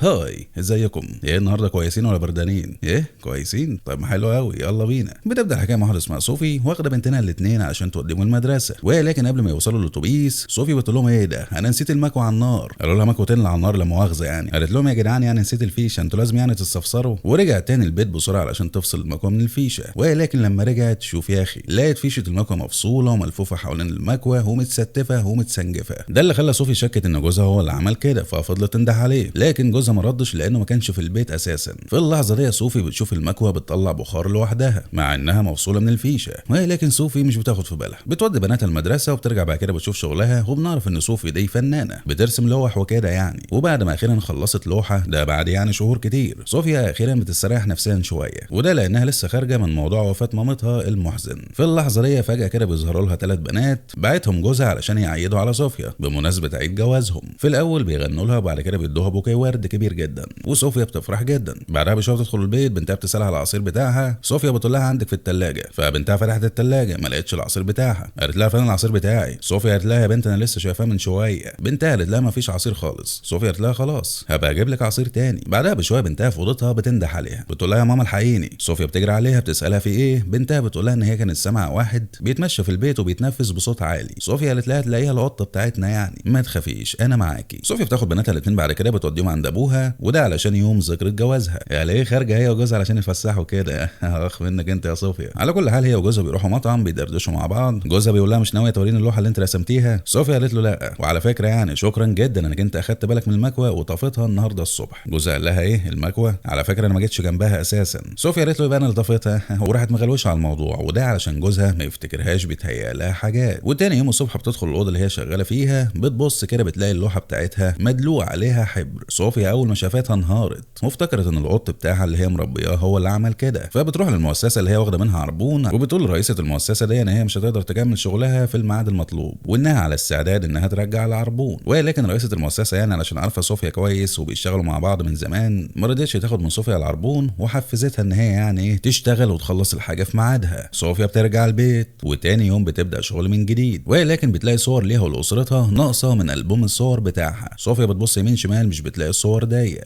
هاي، ازيكم؟ ايه النهارده كويسين ولا بردانين؟ ايه كويسين؟ طيب ما حلو قوي، يلا بينا. بتبدا الحكايه مع واحده اسمها صوفي واخده بنتنا الاثنين علشان توديهم المدرسه، ولكن قبل ما يوصلوا للاتوبيس صوفي بتقول لهم ايه ده؟ انا نسيت المكوى على النار. قالوا لها مكوتين اللي على النار لا مؤاخذه يعني. قالت لهم يا جدعان يعني نسيت الفيشه، انتوا لازم يعني تستفسروا. ورجعت تاني البيت بسرعه علشان تفصل المكوى من الفيشه، ولكن لما رجعت شوف يا اخي لقيت فيشه المكوى مفصوله وملفوفه حوالين المكوى ومتستفه ومتسنجفه. ده اللي خلى صوفي شكت ان جوزها هو اللي عمل كده، ففضلت تنده عليه، لكن جوزها ما ردش لانه ما كانش في البيت اساسا. في اللحظه دي صوفي بتشوف المكوى بتطلع بخار لوحدها مع انها مفصوله من الفيشه، ولكن صوفي مش بتاخد في بالها. بتودي بناتها المدرسه وبترجع بعد كده بتشوف شغلها، وبنعرف ان صوفي دي فنانه بترسم لوح وكده يعني. وبعد ما اخيرا خلصت لوحه، ده بعد يعني شهور كتير، صوفيا اخيرا بتستريح نفسيا شويه، وده لانها لسه خارجه من موضوع وفاه مامتها المحزن. في اللحظه دي فجاه كده بيظهروا لها 3 بنات بعتهم جوزها علشان يعيدوا على صوفيا بمناسبه عيد جوازهم. في الاول بيغنوا لها وبعد كده بيدوها بوكيه ورد كبير جدا، وصوفيا بتفرح جدا. بعدها بشويه تدخل البيت، بنتها بتسالها على العصير بتاعها. صوفيا بتقول لها عندك في الثلاجه، فبنتها فتحت الثلاجه ما لقتش العصير بتاعها. قالت لها فين العصير بتاعي؟ صوفيا قالت لها يا بنت انا لسه شايفاه من شويه. بنتها قالت لها ما فيش عصير خالص. صوفيا قالت لها خلاص هبقى اجيب لك عصير تاني. بعدها بشويه بنتها في اوضتها بتنده عليها، بتقول لها يا ماما الحقيني. صوفيا بتجري عليها بتسالها في ايه. بنتها بتقول لها ان هي كانت سامعه واحد بيتمشى في البيت وبيتنفس بصوت عالي. صوفيا قالت لها تلاقيها القطه بتاعتنا يعني، ما تخافيش انا معاكي. صوفيا بتاخد بناتها الاثنين بعد كده بتوديهم عند ابوها، وده علشان يوم ذكرى جوازها. يعني ايه خارجه هي وجوزها علشان يفسحوا كده؟ اخ منك انت يا صوفيا. على كل حال هي وجوزها بيروحوا مطعم بيدردشوا مع بعض. جوزها بيقول لها مش ناويه توريني اللوحه اللي انت رسمتيها؟ صوفيا قالت له لا، وعلى فكره يعني شكرا جدا انك انت اخدت بالك من المكوى وطفتها النهارده الصبح. جوزها قال لها ايه المكوى؟ على فكره انا ما جيتش جنبها اساسا. صوفيا قالت له يبقى انا اللي طفتها، وراحت مغلوشه على الموضوع، وده علشان جوزها ما يفتكرهاش بيتهيأ لها حاجات. وتاني يوم الصبح بتدخل الاوضه اللي هي شغاله فيها، بتبص كده بتلاقي اللوحه بتاعتها مدلوع عليها حبر. صوفيا اول ما شافتها انهارت وافتكرت ان القط بتاعها اللي هي مربياه هو اللي عمل كده، فبتروح للمؤسسه اللي هي واخده منها عربون، وبتقول لرئيسه المؤسسه دي ان هي مش هتقدر تكمل شغلها في الميعاد المطلوب، وانها على استعداد انها ترجع العربون. ولكن رئيسه المؤسسه يعني علشان عارفه صوفيا كويس وبيشتغلوا مع بعض من زمان، ما رضتش تاخد من صوفيا العربون، وحفزتها ان هي يعني ايه تشتغل وتخلص الحاجه في ميعادها. صوفيا بترجع البيت وتاني يوم بتبدا شغل من جديد، ولكن بتلاقي صور ليها ولاسرتها ناقصه من البوم الصور بتاعها. صوفيا بتبص يمين شمال مش بتلاقي الصور دي.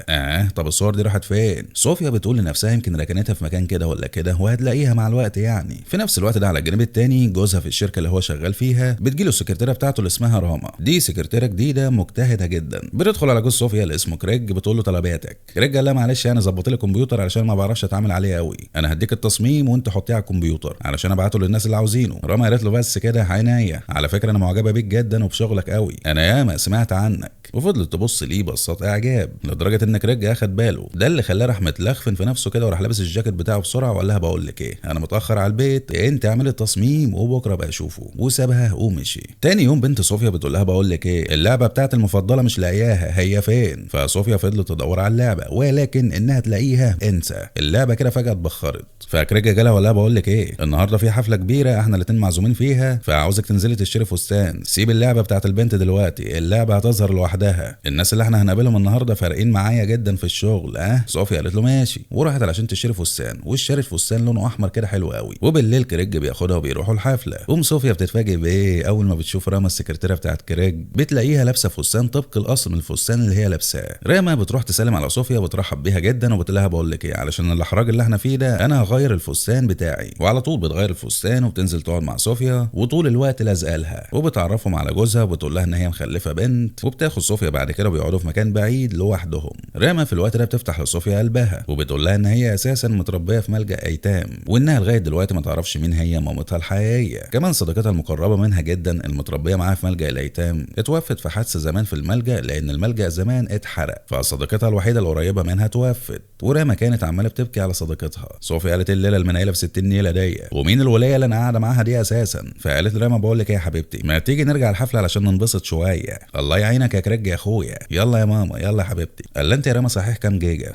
طب الصور دي راحت فين؟ صوفيا بتقول لنفسها يمكن ركنتها في مكان كده ولا كده وهتلاقيها مع الوقت يعني. في نفس الوقت ده على الجانب التاني جوزها في الشركه اللي هو شغال فيها بتجيله السكرتيره بتاعته اللي اسمها راما. دي سكرتيره جديده مجتهده جدا. بتدخل على جوز صوفيا اللي اسمه كريج بتقول له طلباتك. كريج قال لها معلش انا ظبط لي الكمبيوتر علشان ما بعرفش اتعامل عليه قوي، انا هديك التصميم وانت حطيه على الكمبيوتر علشان ابعته للناس اللي عاوزينه. راما قالت له بس كده عينيا، على فكره انا معجبه بيك جدا وبشغلك قوي، انا ياما سمعت عنك. وفضلت تبص ليه بصات اعجاب لدرجه ان كريج اخد باله. ده اللي خلاه راح متلخفن في نفسه كده وراح لابس الجاكيت بتاعه بسرعه وقال لها بقول لك ايه انا متاخر على البيت، انت اعملي التصميم وبكره بقى اشوفه، وسابها ومشي. تاني يوم بنت صوفيا بتقول لها بقول لك ايه اللعبه بتاعت المفضله مش لاقياها، هي فين؟ فصوفيا فضلت تدور على اللعبه، ولكن انها تلاقيها انسى. اللعبه كده فجاه اتبخرت. فكريج جالها ولا بقول لك ايه النهارده في حفله كبيره احنا الاتنين معزومين فيها، فعاوزك تنزلي تشتري فستان، سيب اللعبه بتاعت البنت دلوقتي، اللعبه هتظهر لوحدها، الناس اللي احنا هنقابلهم النهارده فارقين معايا جدا في الشغل. صوفيا قالت له ماشي، وراحت علشان تشتري فستان، واشترت فستان لونه احمر كده حلو قوي. وبالليل كريج بياخدها وبيروحوا الحفله. صوفيا بتتفاجئ بايه اول ما بتشوف راما السكرتيره بتاعت كريج، بتلاقيها لابسه فستان طبق الاصل من الفستان اللي هي لابساه. راما بتروح تسلم على صوفيا وبترحب بيها جدا وبتقول لها بقول لك ايه علشان الاحراج اللي احنا فيه ده انا هغير الفستان بتاعي. وعلى طول بتغير الفستان وبتنزل تقعد مع صوفيا، وطول الوقت لازقه لها، وبتعرفهم على جوزها وبتقول لها ان هي مخلفه بنت. وبتاخد صوفيا بعد كده وبيقعدوا في مكان بعيد لوحدهم. راما في الوقت ده بتفتح لصوفيا قلبها وبتقول لها ان هي اساسا متربيه في ملجأ ايتام، وانها لغايه دلوقتي ما تعرفش مين هي مامتها الحقيقيه. كمان صديقتها المقربه منها جدا المتربيه معاها في ملجأ الايتام اتوفت في حادثه زمان في الملجأ، لان الملجأ زمان اتحرق، فصديقتها الوحيده القريبه منها توفت. وراما كانت عماله بتبكي على صديقتها. صوفيا قالت الليله المنيله في 60 نيله دي، ومين الولايه اللي انا قاعده معاها دي اساسا؟ فقالت راما بقول لك ايه يا حبيبتي ما تيجي نرجع الحفله علشان ننبسط شويه. الله يعينك يا كريج يا اخويا، يلا يا ماما يلا يا حبيبتي. قال انت يا راما صحيح كام جيجا؟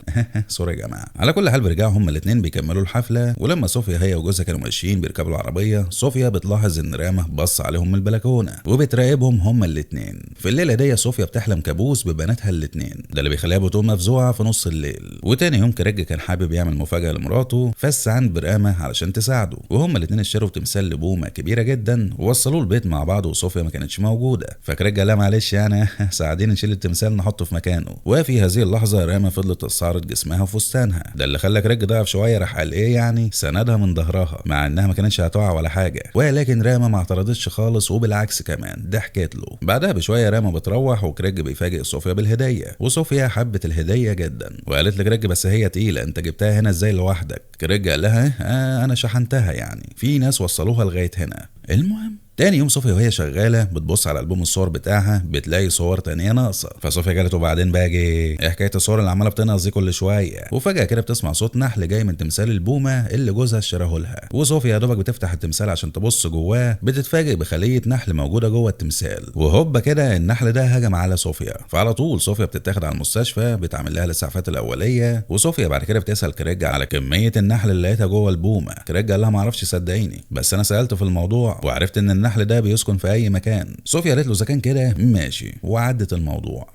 سوري يا جماعه. على كل حال بيرجعوا هما الاثنين بيكملوا الحفله، ولما صوفيا هي وجوزها كانوا ماشيين بيركبوا العربيه، صوفيا بتلاحظ ان راما بص عليهم من البلكونه وبتراقبهم هما الاثنين. في الليله دي صوفيا بتحلم كابوس ببناتها الاثنين، ده اللي بيخليها بتقوم مفزوعه في نص الليل. وتاني يوم كريج كان حابب يعمل مفاجاه لمراته، فاستعان براما علشان تساعده، وهما الاثنين اشتروا تمثال لبومه كبيره جدا ووصلوه البيت مع بعض، وصوفيا ما كانتش موجوده. فكريج قال لها معلش يعني مساعدين نشيل التمثال نحطه في مكانه. وفي هذه اللحظه راما فضلت تستعرض جسمها وفستانها، ده اللي خلى كريج ضعف شويه، راح قال ايه يعني سندها من ظهرها مع انها ما كانتش هتقع ولا حاجه. ولكن راما ما اعترضتش خالص، وبالعكس كمان ضحكت له. بعدها بشويه راما بتروح وكريج بيفاجئ صوفيا بالهديه، وصوفيا حبت الهديه جدا وقالت لكريج بس هي تقيله، انت جبتها هنا ازاي لوحدك؟ كريج قال لها انا شحنتها، يعني في ناس وصلوها لغايه هنا. المهم تاني يوم صوفيا وهي شغاله بتبص على البوم الصور بتاعها بتلاقي صور تانية ناقصه، فصوفيا قالت وبعدين باجي ايه حكايه الصور اللي عماله بتنقص دي كل شويه؟ وفجاه كده بتسمع صوت نحل جاي من تمثال البومه اللي جوزها اشتراه لها، وصوفيا يا دوبك بتفتح التمثال عشان تبص جواه بتتفاجئ بخليه نحل موجوده جوه التمثال، وهوبا كده النحل ده هجم على صوفيا. فعلى طول صوفيا بتتاخد على المستشفى بتعمل لها الاسعافات الاوليه، وصوفيا بعد كده بتسال كريج على كميه النحل اللي لقيتها جوه البومه. كريج قال لها ما اعرفش صدقيني، بس انا سالت في الموضوع وعرفت ان النحل ده بيسكن في اي مكان. صوفيا قالت له اذا كان كده ماشي، وعدت الموضوع.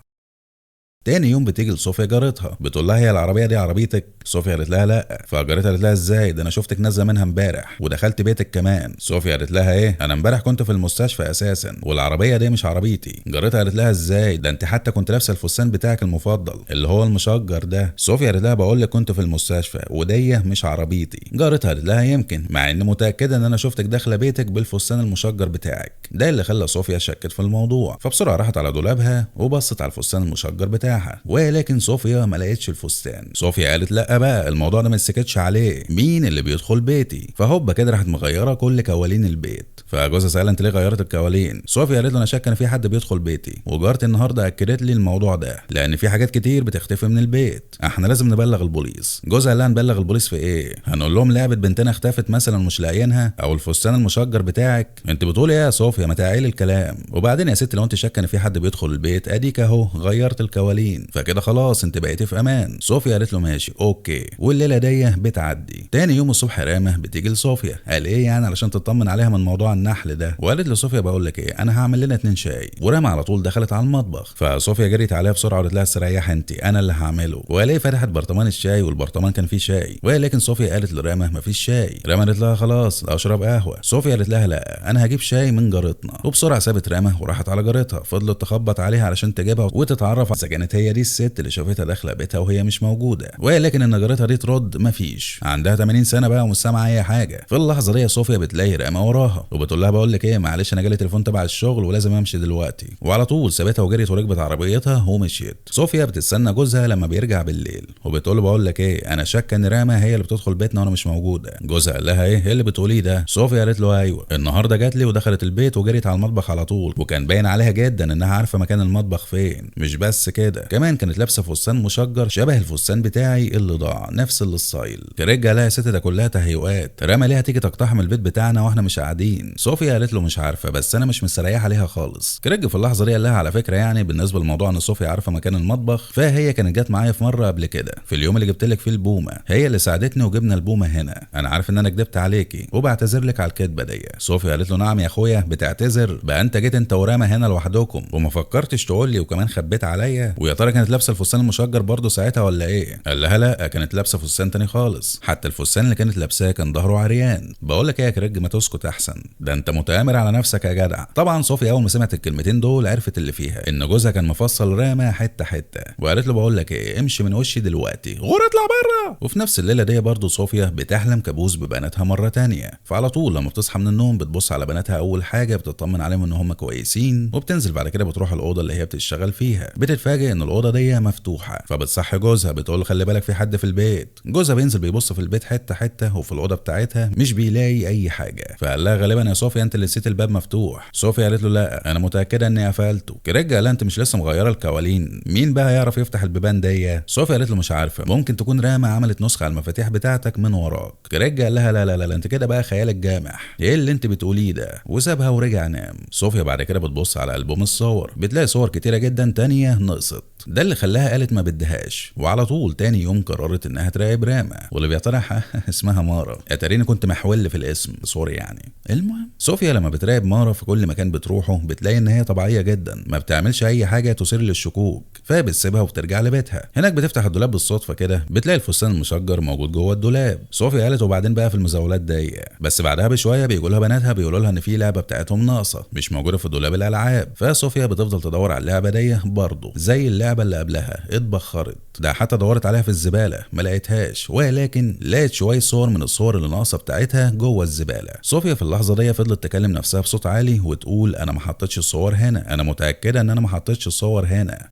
تاني يوم بتيجي لصوفيا جارتها بتقول لها هي العربيه دي عربيتك؟ صوفيا قالت لها لا. فجارتها قالت لها ازاي ده انا شفتك نازله منها امبارح ودخلت بيتك كمان. صوفيا قالت لها ايه انا امبارح كنت في المستشفى اساسا والعربيه دي مش عربيتي. جارتها قالت لها ازاي ده انت حتى كنت لابسه الفستان بتاعك المفضل اللي هو المشجر ده. صوفيا قالت لها بقول لك كنت في المستشفى ودي مش عربيتي. جارتها قالت لها يمكن، مع ان متاكده ان انا شفتك داخله بيتك بالفستان المشجر بتاعك. ده اللي خلى صوفيا شكت في الموضوع، فبسرعه راحت على دولابها وبصت على الفستان المشجر بتاعها، ولكن صوفيا ما لقيتش الفستان. صوفيا قالت لا بقى الموضوع ده ما تسكتش عليه، مين اللي بيدخل بيتي؟ فهوبا كده راحت مغيره كل كوالين البيت. فجوزها سألها انت ليه غيرت الكوالين؟ صوفيا قالت له انا شاك ان في حد بيدخل بيتي، وجارتي النهارده اكدت لي الموضوع ده لان في حاجات كتير بتختفي من البيت، احنا لازم نبلغ البوليس. جوزها قال لها نبلغ البوليس في ايه؟ هنقول لهم لعبه بنتنا اختفت مثلا مش لاقيينها، او الفستان المشجر بتاعك؟ انت بتقول ايه يا صوفيا؟ ما تعالي الكلام. وبعدين يا ست لو انت شاكه ان في حد بيدخل البيت اديك اهو غيرت الكوالين، فكده خلاص انت بقيتي في امان. صوفيا قالت له ماشي اوكي، والليله دي بتعدي. تاني يوم الصبح رامه بتيجي لصوفيا، قال ايه يعني علشان تطمن عليها من موضوع النحل ده، وقالت لصوفيا بقول لك ايه انا هعمل لنا 2 شاي. ورامه على طول دخلت على المطبخ، فصوفيا جريت عليها بسرعه وقالت لها استريحي انت انا اللي هعمله. وقال ايه فتحت برطمان الشاي والبرطمان كان فيه شاي، ولكن صوفيا قالت لرامه مفيش شاي. رامه قالت لها خلاص اشرب قهوه. صوفيا قالت لها لا انا هجيب شاي من جارتنا. وبسرعه سابت رامه وراحت على جارتها، فضلت تخبط عليها علشان تجيبها وتتعرف اذا كانت هي دي الست اللي شافتها داخله بيتها وهي مش موجوده، ولكن ان جارتها دي ترد مفيش، عندها 80 سنه بقى ومش سامعه اي حاجه. في اللحظه دي صوفيا بتلاقي رامه وراها وبتقول لها بقول لك ايه معلش انا جالي تليفون تبع الشغل ولازم امشي دلوقتي. وعلى طول سابتها وجريت وركبت عربيتها ومشيت. صوفيا بتستنى جوزها لما بيرجع بالليل وبتقول له بقول لك ايه انا شاكه ان رامه هي اللي بتدخل بيتنا وانا مش موجوده. جوزها قال لها ايه اللي بتقوليه ده؟ صوفيا قالت له ايوه النهارده جات لي ودخلت البيت وجريت على المطبخ على طول، وكان باين عليها جدا انها عارفه مكان المطبخ فين. مش بس كده كمان كانت لابسه فستان مشجر شبه الفستان بتاعي اللي ضاع، نفس الستايل. كرجع لها يا ست ده كلها تهيؤات، رامه ليها تيجي تقتحم البيت بتاعنا واحنا مش قاعدين. صوفيا قالت له مش عارفه بس انا مش مستريحه عليها خالص. كرج في اللحظه دي قال لها على فكره يعني بالنسبه لموضوع ان صوفيا عارفه مكان المطبخ، فهي كانت جت معايا في مره قبل كده في اليوم اللي جبت لك فيه البومه، هي اللي ساعدتني وجبنا البومه هنا. انا عارف ان انا كدبت عليكي وبعتذر لك على الكدبه دي. صوفيا قالت له نعم يا اخويا بتعتذر؟ بقى انت جيت انت ورامه هنا لوحدكم وما فكرتش تقول لي وكمان خبيت عليا؟ ويا ترى كانت لابسه الفستان المشجر برضه ساعتها ولا ايه؟ قال لها لا كانت لابسه فستان تاني خالص، حتى الفستان اللي كانت لابساه كان ظهره عريان. بقول لك ايه يا كرج ما تسكت احسن، ده انت متآمر على نفسك يا جدع. طبعا صوفيا اول ما سمعت الكلمتين دول عرفت اللي فيها ان جوزها كان مفصل رامه حته حته، وقالت له بقول لك ايه امشي من وشي دلوقتي غور اطلع بره. وفي نفس الليله دي برضه صوفيا بتحلم كابوس ببناتها مره تانية، فعلى طول لما بتصحى من النوم بتبص على بناتها اول حاجه بتطمن عليهم ان هم كويسين، وبتنزل بعد كده بتروح الاوضه اللي هي بتشتغل فيها. بتتفاجئ ان الاوضه دي مفتوحه، فبتصحي جوزها بتقول له خلي بالك في حد في البيت. جوزها بينزل بيبص في البيت حته حته وفي الاوضه بتاعتها مش بيلاقي اي حاجه، فقال لها غالبا يا صوفيا انت اللي نسيت الباب مفتوح. صوفيا قالت له لا انا متاكده اني قفلته. كرجع قال انت مش لسه مغيره الكوالين، مين بقى يعرف يفتح البيبان دي؟ صوفيا قالت له مش عارفه، ممكن تكون رامه عملت نسخه على المفاتيح بتاعتك من وراك. كرجع قال لها لا لا لا انت كده بقى خيالك جامح، ايه اللي انت بتقوليه ده؟ وسابها ورجع نام. صوفيا بعد كده بتبص على البوم الصور بتلاقي صور كتيره جدا تانية نقصت، ده اللي خلاها قالت ما بدهاش. وعلى طول تاني يوم قررت فقررت انها تراقب راما واللي بيطرحها اسمها مارا. اتاريني كنت محول في الاسم، سوري يعني. المهم صوفيا لما بتراقب مارا في كل مكان بتروحه بتلاقي ان هي طبيعيه جدا، ما بتعملش اي حاجه تثير للشكوك، فبتسيبها وبترجع لبيتها. هناك بتفتح الدولاب بالصدفه كده بتلاقي الفستان المشجر موجود جوه الدولاب. صوفيا قالت وبعدين بقى في المزاولات دي، بس بعدها بشويه بيجوا لها بناتها بيقولوا لها ان في لعبه بتاعتهم ناقصه مش موجوده في دولاب الالعاب. فصوفيا بتفضل تدور على اللعبه دي برضه زي اللعبه اللي قبلها، اتبخرت. ده حتى دورت عليها في الزباله ما لقيتهاش، ولكن لقيت شويه صور من الصور اللي ناقصه بتاعتها جوه الزباله. صوفيا في اللحظه دي فضلت تكلم نفسها بصوت عالي وتقول انا ما حطيتش الصور هنا، انا متاكده ان انا ما حطيتش الصور هنا.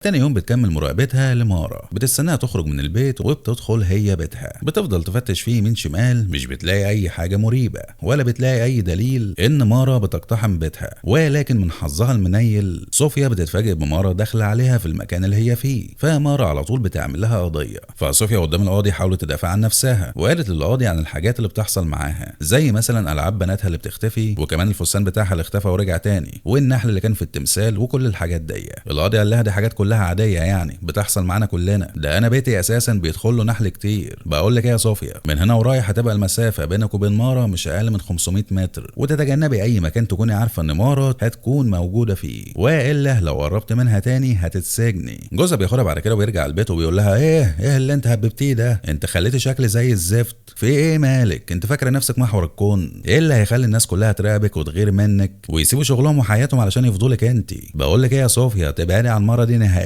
تاني يوم بتكمل مراقبتها لمارا، بتستناها تخرج من البيت وبتدخل هي بيتها. بتفضل تفتش فيه يمين شمال، مش بتلاقي اي حاجه مريبه ولا بتلاقي اي دليل ان مارا بتقتحم بيتها. ولكن من حظها المنيل صوفيا بتتفاجئ بمارا داخله عليها في المكان اللي هي فيه، فمارا على طول بتعمل لها قضيه. فصوفيا قدام القاضي حاولت تدافع عن نفسها وقالت للقاضي عن الحاجات اللي بتحصل معاها، زي مثلا العاب بناتها اللي بتختفي، وكمان الفستان بتاعها اللي اختفى ورجع تاني، والنحل اللي كان في التمثال، وكل الحاجات دي. القاضي قال لها دي حاجات كلها عاديه يعني بتحصل معانا كلنا، ده انا بيتي اساسا بيدخل له نحل كتير. بقول لك ايه يا صوفيا، من هنا ورايح هتبقى المسافه بينك وبين مارا مش اقل من 500 متر، وتتجنبي اي مكان تكوني عارفه ان مارا هتكون موجوده فيه، والا لو قربت منها تاني هتتسجني. جوزها بياخدها بعد كده ويرجع البيت وبيقول لها ايه اللي انت هببتيه ده، انت خليتي شكلي زي الزفت، في ايه مالك، انت فاكره نفسك محور الكون، ايه اللي هيخلي الناس كلها تراقبك وتغير منك ويسيبوا شغلهم وحياتهم علشان يفضلك انت. بقول لك ايه يا صوفيا، تبعدي عن مارا دي نهائيا.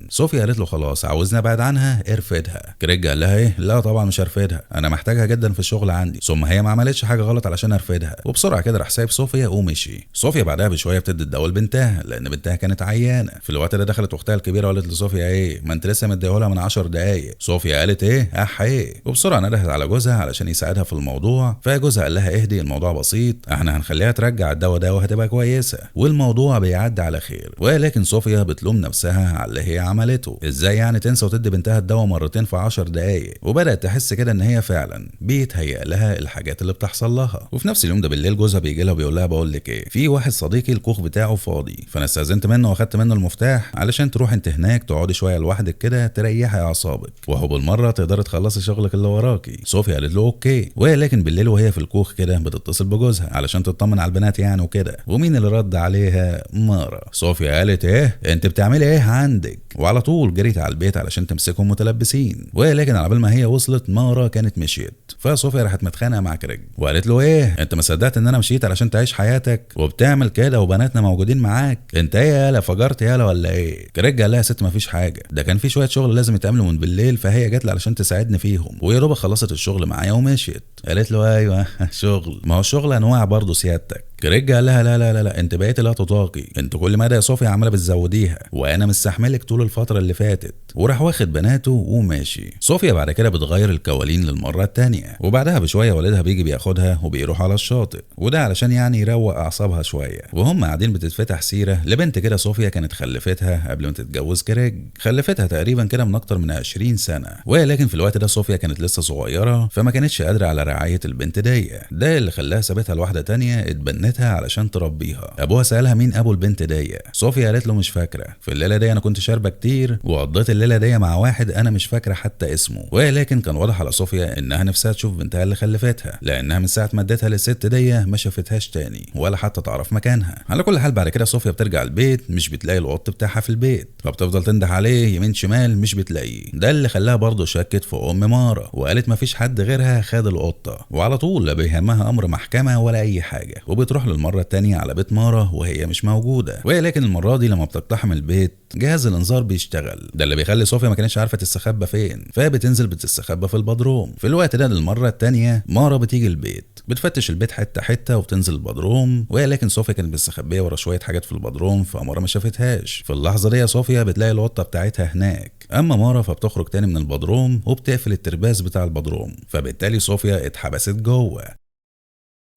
صوفيا قالت له خلاص عاوزني ابعد عنها، ارفدها. كريج قال لها ايه، لا طبعا مش هرفدها، انا محتاجها جدا في الشغل عندي، ثم هي ما عملتش حاجه غلط علشان ارفدها. وبسرعه كده راح سايب صوفيا ومشي. صوفيا بعدها بشويه بتدي الدواء لبنتها لان بنتها كانت عيانه. في الوقت ده دخلت اختها الكبيره وقالت لصوفيا ايه، ما انت لسه مديهولها من 10 دقايق. صوفيا قالت ايه ايه، وبسرعه ندهت على جوزها علشان يساعدها في الموضوع. فجوزها قال لها اهدي، الموضوع بسيط، احنا هنخليها ترجع الدواء ده وهتبقى كويسه والموضوع بيعدي على خير. ولكن صوفيا بتلوم نفسها على اللي هي عملته، ازاي يعني تنسى وتدي بنتها الدواء مرتين في 10 دقايق. وبدات تحس كده ان هي فعلا بيتهيأ لها الحاجات اللي بتحصل لها. وفي نفس اليوم ده بالليل جوزها بيجي لها وبيقول لها بقول لك ايه، في واحد صديقي الكوخ بتاعه فاضي، فانا استاذنت منه واخدت منه المفتاح علشان تروح انت هناك تقعدي شويه لوحدك كده تريحي اعصابك، وهو بالمره تقدري تخلصي شغلك اللي وراكي. صوفيا قالت له اوكي. ولكن بالليل وهي في الكوخ كده بتتصل بجوزها علشان تطمن على البنات يعني وكده. ومين اللي رد عليها؟ مارا. صوفيا قالت ايه انت بتعملي ايه عندك، وعلى طول جريت على البيت علشان تمسكهم متلبسين. ولكن على بال ما هي وصلت مارا كانت مشيت. فصوفيا راحت متخانقه مع كريج وقالت له ايه انت ما صدقت ان انا مشيت علشان تعيش حياتك وبتعمل كده وبناتنا موجودين معاك، انت ايه يالا فجرت يالا ولا ايه؟ كريج قال لها يا ست ما فيش حاجه، ده كان في شويه شغل لازم يتعملوا من بالليل فهي جت لي علشان تساعدني فيهم، ويا دوب خلصت الشغل معايا ومشيت. قالت له ايوه شغل، ما هو الشغل انواع برضه سيادتك. كريج قال لها لا لا لا لا انت بقيتي لا تطاقي، انت كل مدى يا صوفيا عماله بتزوديها وانا مستحملك طول الفتره اللي فاتت. وراح واخد بناته وماشي. صوفيا بعد كده بتغير الكوالين للمره الثانيه، وبعدها بشويه والدها بيجي بياخدها وبيروح على الشاطئ، وده علشان يعني يروق اعصابها شويه. وهم قاعدين بتتفتح سيره لبنت كده صوفيا كانت خلفتها قبل ما تتجوز كريج، خلفتها تقريبا كده من اكتر من 20 سنه. ولكن في الوقت ده صوفيا كانت لسه صغيره فما كانتش قادره على رعايه البنت دي، ده اللي خلاها سابتها لواحده ثانيه اتبنتها علشان تربيها. ابوها سالها مين ابو البنت دي، صوفيا قالت له مش فاكره، في الليله دي انا كنت شاربه كتير وقضيت الليله دي مع واحد انا مش فاكره حتى اسمه. ولكن كان واضح على صوفيا انها نفسها تشوف بنتها اللي خلفتها، لانها من ساعه ما اديتها للست دي ما شافتهاش تاني ولا حتى تعرف مكانها. على كل حال بعد كده صوفيا بترجع البيت مش بتلاقي القط بتاعها في البيت، فبتفضل تنده عليه يمين شمال مش بتلاقيه. ده اللي خلاها برضه شكت في ام مارا وقالت ما فيش حد غيرها خد القطه، وعلى طول لا بيهمها امر محكمه ولا اي حاجه، وبتروح للمره التانيه على بيت مارا وهي مش موجوده. ولكن المره دي لما بتقتحم البيت جهاز الانذار بيشتغل، ده اللي بيخلي صوفيا ما كانتش عارفه تستخبى فين، فبتنزل بتستخبى في البدروم. في الوقت ده للمره الثانيه مارا بتيجي البيت بتفتش البيت حته حته وبتنزل البدروم. ولكن صوفيا كانت مستخبيه ورا شويه حاجات في البدروم فمارا ما شافتهاش. في اللحظه دي صوفيا بتلاقي القطه بتاعتها هناك، اما مارا فبتخرج تاني من البدروم وبتقفل الترباس بتاع البدروم، فبالتالي صوفيا اتحبست جوه.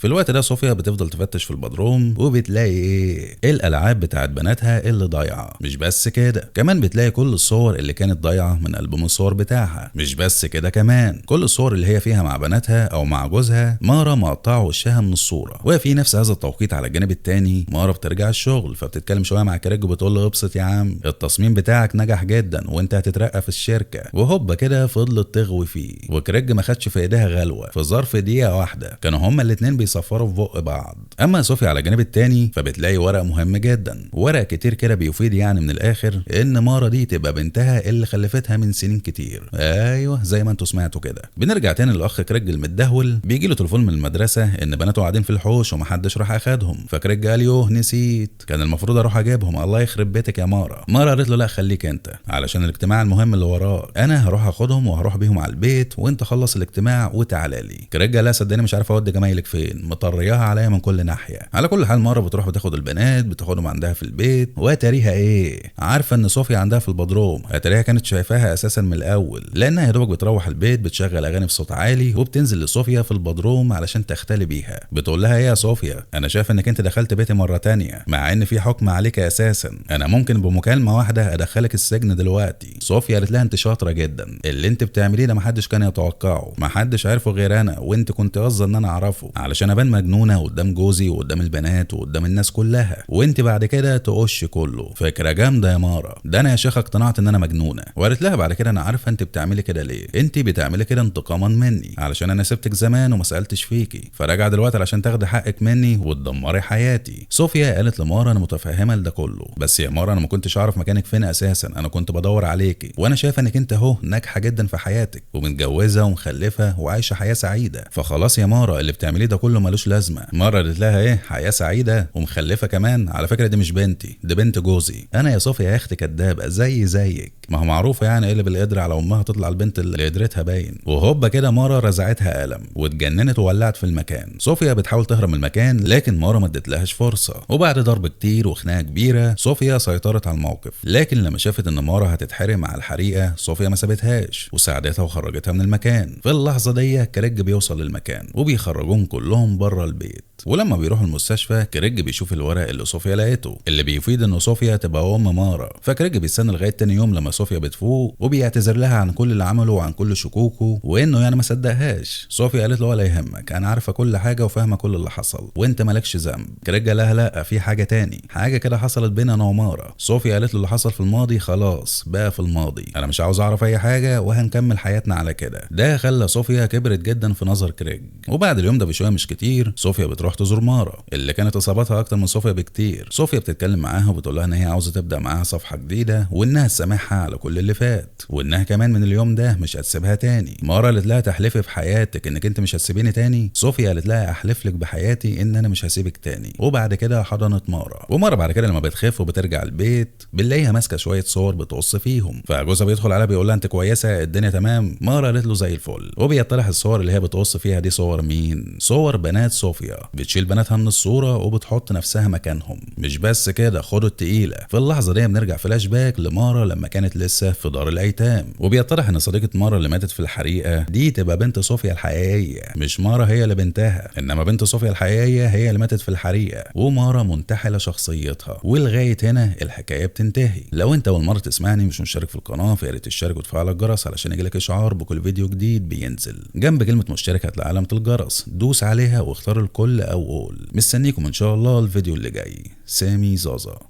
في الوقت ده صوفيا بتفضل تفتش في البدروم وبتلاقي ايه؟ الالعاب بتاعت بناتها اللي ضايعه. مش بس كده، كمان بتلاقي كل الصور اللي كانت ضايعه من البوم الصور بتاعها. مش بس كده، كمان كل الصور اللي هي فيها مع بناتها او مع جوزها مارا مقطعه وشها من الصوره. وفي نفس هذا التوقيت على الجانب التاني مارا بترجع الشغل، فبتتكلم شويه مع كريج وبتقول له ابسط يا عم، التصميم بتاعك نجح جدا وانت هتترقى في الشركه. وهوبا كده فضلت تغوي فيه، وكريج ما خدش في ايديها غلوه. في ظرف دقيقه واحده كانوا هما الاتنين بيصفروا في بق بعض. اما صوفيا على الجانب التاني فبتلاقي ورق مهم جدا، ورق كتير كده بيفيد يعني من الاخر ان مارا دي تبقى بنتها اللي خلفتها من سنين كتير. ايوه زي ما انتوا سمعتوا كده. بنرجع تاني للاخ كريج المتدهول، بيجي له تليفون من المدرسه ان بناته قاعدين في الحوش ومحدش راح اخدهم. فكريج قال يوه نسيت، كان المفروض اروح اجيبهم. الله يخرب بيتك يا مارا. مارا قالت له لا خليك انت علشان الاجتماع المهم اللي وراك، انا هروح اخدهم وهروح بيهم على البيت وانت خلص الاجتماع وتعالى لي. كريج لا صدقني مش عارف اودي جمايلك فين، مطرياها عليا من كل ناحيه. على كل حال مارا بتروح بتاخد البنات، بتاخدهم عندها في البيت، واتاريها ايه؟ عارفه ان صوفيا عندها في البدروم. اتاريها كانت شايفاها اساسا من الاول، لانها يا دوبك بتروح البيت بتشغل اغاني بصوت عالي وبتنزل لصوفيا في البدروم علشان تختلي بيها. بتقول لها ايه يا صوفيا، انا شايف انك انت دخلت بيتي مره تانية مع ان في حكم عليك اساسا، انا ممكن بمكالمه واحده ادخلك السجن دلوقتي. صوفيا قالت لها انت شاطره جدا، اللي انت بتعمليه ده محدش كان يتوقعه، محدش عارفه غير انا، وانت كنت قصده ان انا اعرفه علشان ابان مجنونه قدام جوزي وقدام البنات وقدام الناس كلها، وانت بعد كده تقش كله. فكره جامده يا مارا، ده انا يا شيخ اقتنعت ان انا مجنونه. وقالت لها بعد كده انا عارفه انت بتعملي كده ليه، انت بتعملي كده انتقاما مني علشان انا سبتك زمان وما سالتش فيكي، فراجع دلوقتي علشان تاخدي حقك مني وتدمري حياتي. صوفيا قالت لمارا انا متفهمه لده كله، بس يا مارا انا ما كنتش اعرف مكانك فين اساسا، انا كنت بدور عليكي، وانا شايفه انك انت اهو ناجحه جدا في حياتك ومتجوزه ومخلفه وعايشه حياه سعيده، فخلاص يا مارا اللي بتعمليه ده كله ملوش لازمه. مارا قالت لها ايه حياه سعيده ومخلفه كمان؟ على فكره دي مش بنتي، دي بنت جوزي انا يا صوفيا يا اختي كدابه زيك، ما هو معروفه يعني ايه اللي بالقدر على امها تطلع البنت اللي قدرتها باين. وهوبا كده مارا رزعتها قلم واتجننت وولعت في المكان. صوفيا بتحاول تهرب من المكان لكن مارا ما ادتلهاش فرصه، وبعد ضرب كتير وخناقه كبيره صوفيا سيطرت على الموقف، لكن لما شافت ان مارا هتتحرق مع الحريقه صوفيا ما سابتهاش وساعدتها وخرجتها من المكان. في اللحظه دي كريج بيوصل للمكان وبيخرجوهم كلهم بره البيت، ولما بيروحوا المستشفى كريج بيشوف الورق اللي صوفيا لقيته اللي بيفيد ان صوفيا تبقى ام مارا. فكريج بيستنى لغايه تاني يوم لما صوفيا بتفوق وبيعتذر لها عن كل اللي عمله وعن كل شكوكه، وانه يعني ما صدقهاش. صوفيا قالت له ولا يهمك، انا عارفه كل حاجه وفاهمه كل اللي حصل وانت مالكش ذنب. كريج قال لها لا في حاجه تاني، حاجه كده حصلت بيننا انا ومارا. صوفيا قالت له اللي حصل في الماضي خلاص بقى في الماضي، انا مش عاوز اعرف اي حاجه وهنكمل حياتنا على كده. ده خلى صوفيا كبرت جدا في نظر كريج. وبعد اليوم ده بشويه مش كتير صوفيا بتروح تزور مارا اللي كانت اصابتها اكتر من صوفيا بكتير. صوفيا بتتكلم معاها وبتقول لها ان هي عاوزه تبدا معاها صفحه جديده وانها تسامحها على كل اللي فات، وانها كمان من اليوم ده مش هتسيبها تاني. مارا قالت لها تحلفي في حياتك انك انت مش هتسيبيني تاني؟ صوفيا قالت لها احلف لك بحياتي ان انا مش هسيبك تاني. وبعد كده حضنت مارا. ومارا بعد كده لما بتخف وبترجع البيت بنلاقيها ماسكه شويه صور بتقص فيهم، فجوزها بيدخل عليها بيقول لها انت كويسه الدنيا تمام؟ مارا قالت له زي الفل. وبيطلع الصور اللي هي بتقص فيها دي صور مين؟ صور بنات صوفيا، بتشيل بناتها من الصوره وبتحط نفسها مكانهم. مش بس كده، خدوا التقيله. في اللحظه دي بنرجع فلاش باك لمارا لما كانت لسه في دار الايتام، وبيتضح ان صديقه مارا اللي ماتت في الحريقه دي تبقى بنت صوفيا الحقيقيه، مش مارا هي اللي بنتها، انما بنت صوفيا الحقيقيه هي اللي ماتت في الحريقه، ومارا منتحله شخصيتها. ولغايه هنا الحكايه بتنتهي. لو انت اول مره تسمعني مش مشترك في القناه فيا ريت تشترك وتفعل الجرس علشان يجيلك اشعار بكل فيديو جديد بينزل. جنب كلمه مشترك هتلاقي علامه الجرس، دوس عليها واختار الكل او اول. مستنيكم ان شاء الله الفيديو اللي جاي. سامي زازا.